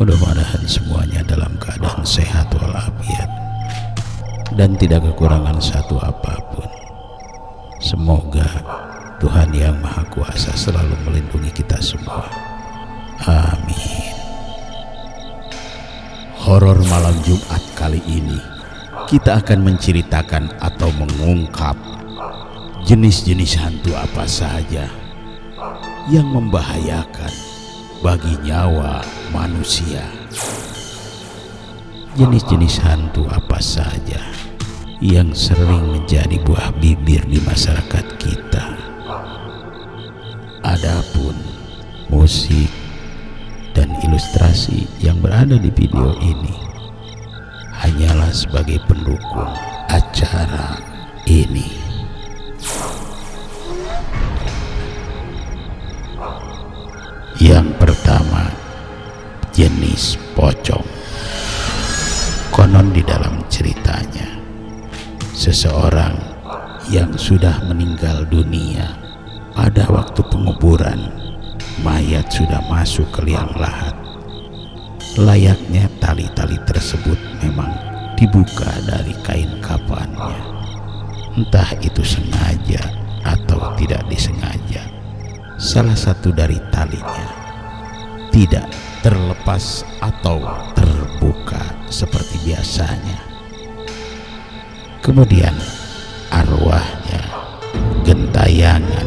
Mudah-mudahan semuanya dalam keadaan sehat walafiat dan tidak kekurangan satu apapun. Semoga Tuhan Yang Maha Kuasa selalu melindungi kita semua. Amin. Horor malam Jumat kali ini kita akan menceritakan atau mengungkap jenis-jenis hantu apa saja yang membahayakan bagi nyawa manusia. Jenis-jenis hantu apa saja yang sering menjadi buah bibir di masyarakat kita. Adapun musik dan ilustrasi yang berada di video ini hanyalah sebagai pendukung acara ini. Yang pertama, jenis pocong. Konon di dalam ceritanya, seseorang yang sudah meninggal dunia pada waktu penguburan, mayat sudah masuk ke liang lahat. Layaknya tali-tali tersebut memang dibuka dari kain kafannya. Entah itu sengaja atau tidak disengaja, salah satu dari talinya tidak terlepas atau terbuka seperti biasanya. Kemudian arwahnya gentayangan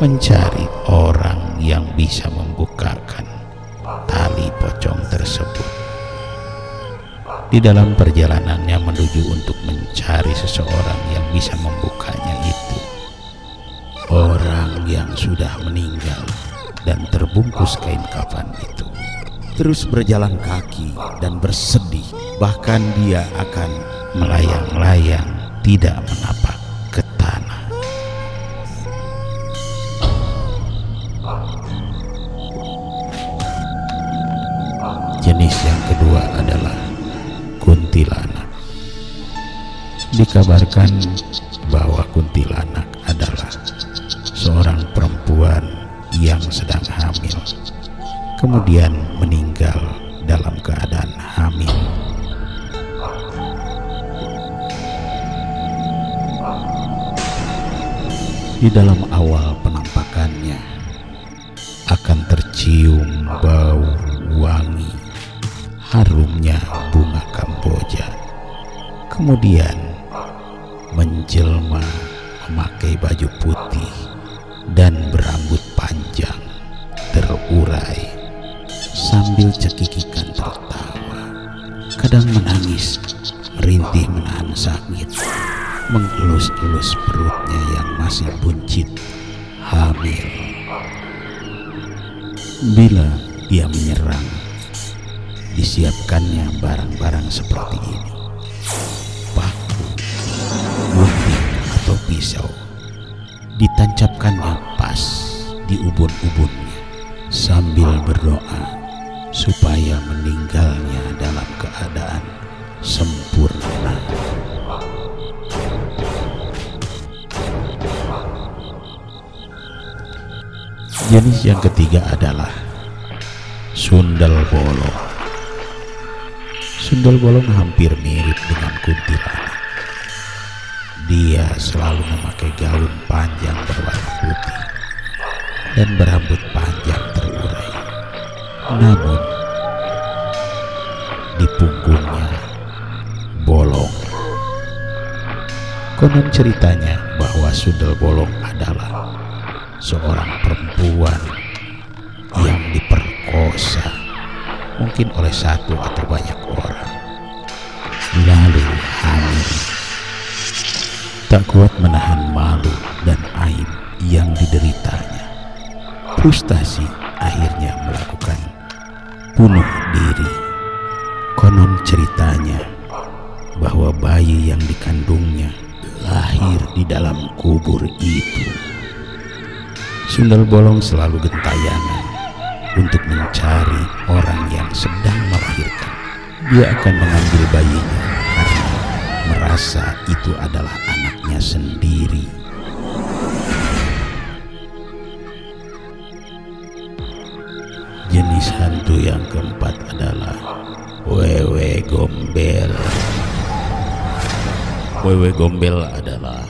mencari orang yang bisa membukakan tali pocong tersebut. Di dalam perjalanannya menuju untuk mencari seseorang yang bisa membukanya itu, orang yang sudah meninggal dan terbungkus kain kafan itu terus berjalan kaki dan bersedih, bahkan dia akan melayang-layang tidak menapak ke tanah. Jenis yang kedua adalah kuntilanak. Dikabarkan bahwa kuntilanak adalah seorang perempuan yang sedang hamil, kemudian meninggal dalam keadaan hamil. Di dalam awal penampakannya akan tercium bau wangi harumnya bunga kamboja, kemudian menjelma memakai baju putih dan berambut panjang terurai, sambil cekikikan tertawa, kadang menangis, merintih menahan sakit, mengelus-elus perutnya yang masih buncit hamil. Bila dia menyerang, disiapkannya barang-barang seperti ini: paku, gunting atau pisau. Ditancapkannya pas di ubun-ubunnya sambil berdoa supaya meninggalnya dalam keadaan sempurna. Jenis yang ketiga adalah sundel bolong. Sundel bolong hampir mirip dengan kuntilanak. Dia selalu memakai gaun panjang berwarna putih dan berambut panjang terurai. Namun di punggungnya bolong. Konon ceritanya bahwa sundel bolong adalah seorang perempuan yang diperkosa, mungkin oleh satu atau banyak orang, lalu hamil. Tak kuat menahan malu dan aib yang dideritanya, frustasi akhirnya melakukan bunuh diri. Konon ceritanya bahwa bayi yang dikandungnya lahir di dalam kubur itu. Sundel bolong selalu gentayangan untuk mencari orang yang sedang melahirkan. Dia akan mengambil bayinya karena merasa itu adalah anaknya sendiri. Jenis Jenis hantu yang keempat adalah Wewe Gombel. Wewe Gombel adalah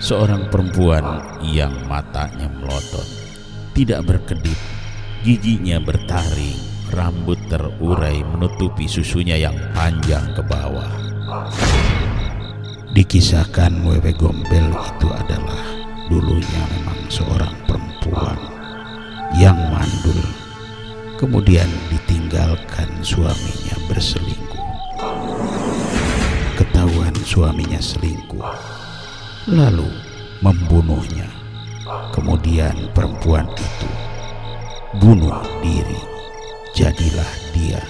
seorang perempuan yang matanya melotot, tidak berkedip, giginya bertaring, rambut terurai menutupi susunya yang panjang ke bawah. Dikisahkan Wewe Gombel itu adalah dulunya memang seorang perempuan yang mandul, kemudian ditinggalkan suaminya berselingkuh. Ketahuan suaminya selingkuh, lalu membunuhnya. Kemudian perempuan itu bunuh diri. Jadilah dia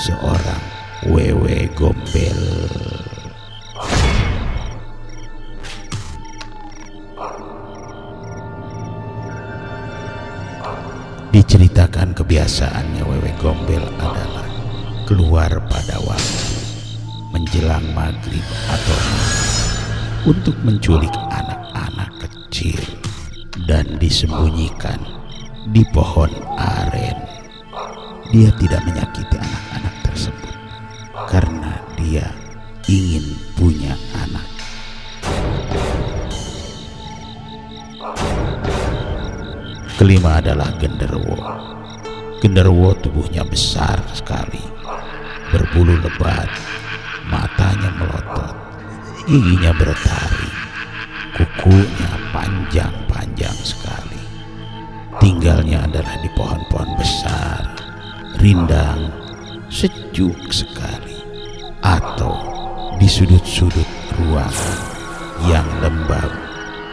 seorang Wewe Gombel. Diceritakan kebiasaannya Wewe Gombel adalah keluar pada waktu menjelang maghrib atau untuk menculik anak-anak kecil dan disembunyikan di pohon aren. Dia tidak menyakiti anak-anak tersebut karena dia ingin punya anak. Kelima adalah genderuwo. Genderuwo tubuhnya besar sekali, berbulu lebat, matanya melotot, giginya bertaring, kukunya panjang-panjang sekali. Tinggalnya adalah di pohon-pohon besar, rindang, sejuk sekali, atau di sudut-sudut ruangan yang lembab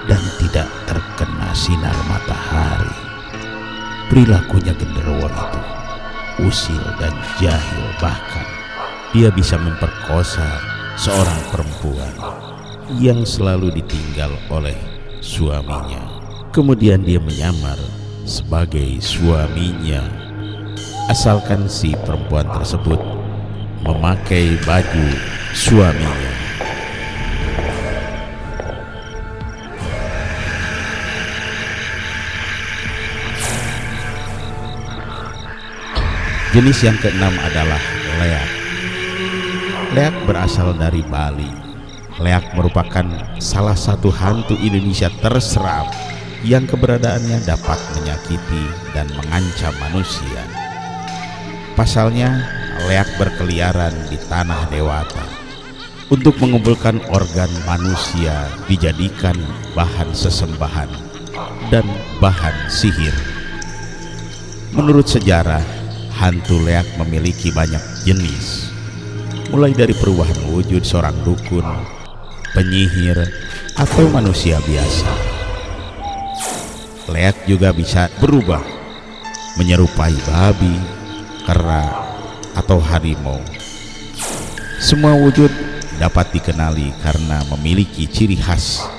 dan tidak terkena sinar matahari. Perilakunya genderuwo itu usil dan jahil, bahkan dia bisa memperkosa seorang perempuan yang selalu ditinggal oleh suaminya. Kemudian dia menyamar sebagai suaminya, asalkan si perempuan tersebut memakai baju suaminya. Jenis yang keenam adalah leak. Leak berasal dari Bali. Leak merupakan salah satu hantu Indonesia terseram yang keberadaannya dapat menyakiti dan mengancam manusia. Pasalnya, leak berkeliaran di tanah dewata. Untuk mengumpulkan organ manusia dijadikan bahan sesembahan dan bahan sihir. Menurut sejarah, hantu leak memiliki banyak jenis, mulai dari perubahan wujud seorang dukun, penyihir, atau manusia biasa. Leak juga bisa berubah menyerupai babi, kera, atau harimau. Semua wujud dapat dikenali karena memiliki ciri khas,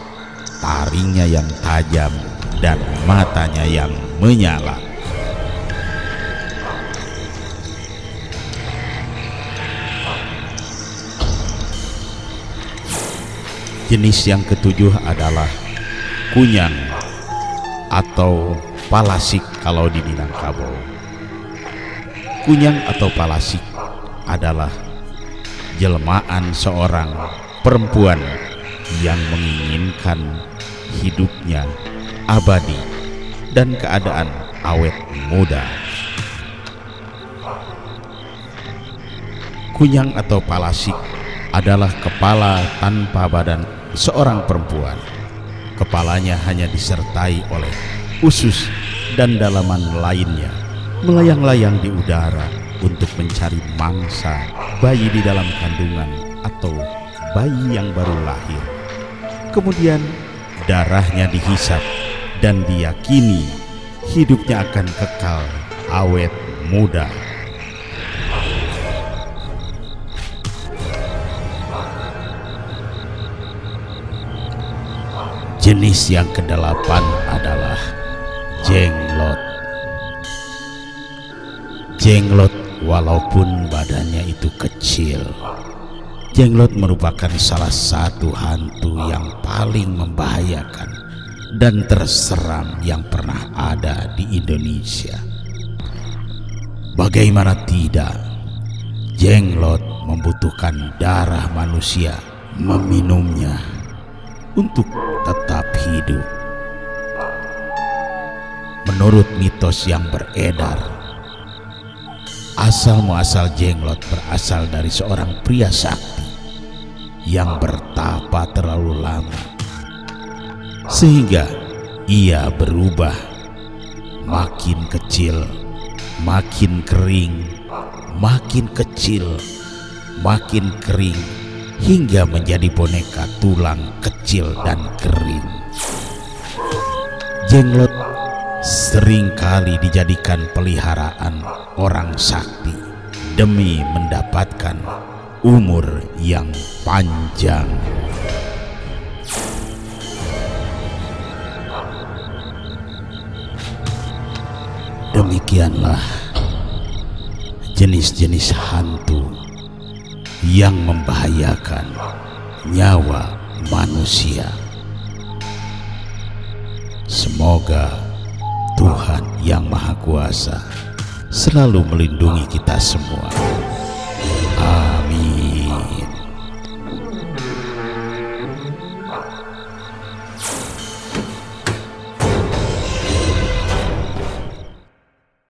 taringnya yang tajam dan matanya yang menyala. Jenis yang ketujuh adalah kunyang atau palasik kalau di Minangkabau. Kunyang atau palasik adalah jelmaan seorang perempuan yang menginginkan hidupnya abadi dan keadaan awet muda. Kunyang atau palasik adalah kepala tanpa badan seorang perempuan. Kepalanya hanya disertai oleh usus dan dalaman lainnya, melayang-layang di udara untuk mencari mangsa, bayi di dalam kandungan atau bayi yang baru lahir. Kemudian darahnya dihisap dan diyakini hidupnya akan kekal awet muda. Jenis yang kedelapan adalah jenglot. Jenglot walaupun badannya itu kecil, jenglot merupakan salah satu hantu yang paling membahayakan dan terseram yang pernah ada di Indonesia. Bagaimana tidak, Jenglot membutuhkan darah manusia, meminumnya untuk tetap hidup. Menurut mitos yang beredar, asal muasal Jenglot berasal dari seorang pria sakti yang bertapa terlalu lama, sehingga ia berubah makin kecil, makin kering, makin kecil, makin kering, hingga menjadi boneka tulang kecil dan kering. Jenglot seringkali dijadikan peliharaan orang sakti demi mendapatkan umur yang panjang. Demikianlah jenis-jenis hantu yang membahayakan nyawa manusia. Semoga Tuhan yang Maha Kuasa selalu melindungi kita semua.